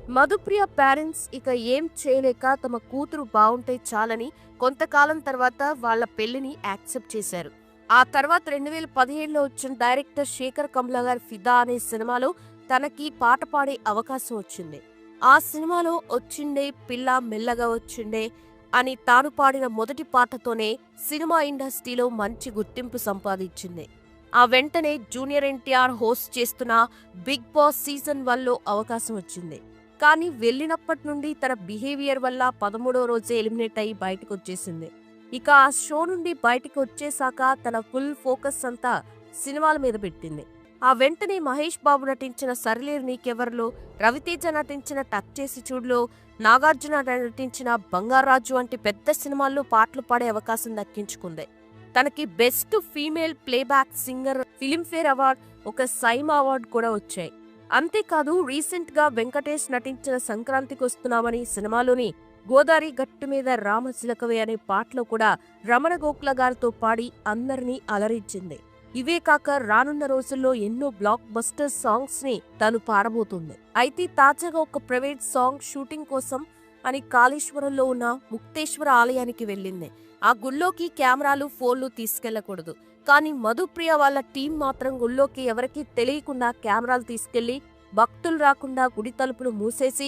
Madhupriya parents ఇక ఏం చేయలేక తమ కూతురు బావుంటే చాలని కొంతకాలం తర్వాత వాళ్ళ పెళ్లిని యాక్సెప్ట్ చేశారు. ఆ తర్వాత 2017లో వచ్చిన డైరెక్టర్ శేఖర్ కమ్ల గారి 'ఫిదా' అనే సినిమాలో తనకి పాట పాడే అవకాశం వచ్చింది. ఆ సినిమాలో 'వచ్చిండే పిల్ల మెల్లగా వచ్చిండే' అని తాను పాడిన మొదటి పాటతోనే సినిమా ఇండస్ట్రీలో మంచి గుర్తింపు సంపాదించింది. ఆ వెంటనే జూనియర్ ఎన్టీఆర్ హోస్ట్ చేస్తున్న 'బిగ్ బాస్' సీజన్ 1లో అవకాశం వచ్చింది. కానీ వెళ్ళినప్పటి నుండి తన బిహేవియర్ వల్ల 13వ రోజే ఎలిమినేట్ అయి బయటకొచ్చేసింది. ఇక ఆ షో నుండి బయటికి వచ్చేశాక తన ఫుల్ ఫోకస్ అంతా సినిమాల మీద పెట్టింది. ఆ వెంటనే మహేష్ బాబు నటించిన 'సరిలేరు నీకెవర్'లో, రవితేజ నటించిన 'టచ్ చేసి చూడు'లో, నాగార్జున నటించిన 'బంగారాజు' వంటి పెద్ద సినిమాల్లో పాటలు పాడే అవకాశం దక్కించుకుంది. తనకి best female playback singer Filmfare award, ఒక సైమా అవార్డు కూడా వచ్చాయి. అంతేకాదు రీసెంట్ గా వెంకటేష్ నటించిన 'సంక్రాంతికొస్తున్నామని' సినిమాలోని 'గోదారి గట్టు మీద రామచిలకవే' అనే పాటలో కూడా రమణ గోఖల గారితో పాడి అందరినీ అలరించింది. ఇవే కాక రానున్న రోజుల్లో ఎన్నో బ్లాక్ బస్టర్ సాంగ్స్ ని తను పాడబోతుంది. అయితే తాజాగా ఒక ప్రైవేట్ సాంగ్ షూటింగ్ కోసం అని కాళేశ్వరంలో ఉన్న ముక్తేశ్వర ఆలయానికి వెళ్ళింది. ఆ గుళ్ళోకి కెమెరాలు, ఫోన్లు తీసుకెళ్లకూడదు. కానీ మధుప్రియ వాళ్ళ టీం మాత్రం గుళ్ళోకి ఎవరికీ తెలియకుండా కెమెరాలు తీసుకెళ్లి భక్తులు రాకుండా గుడి తలుపులు మూసేసి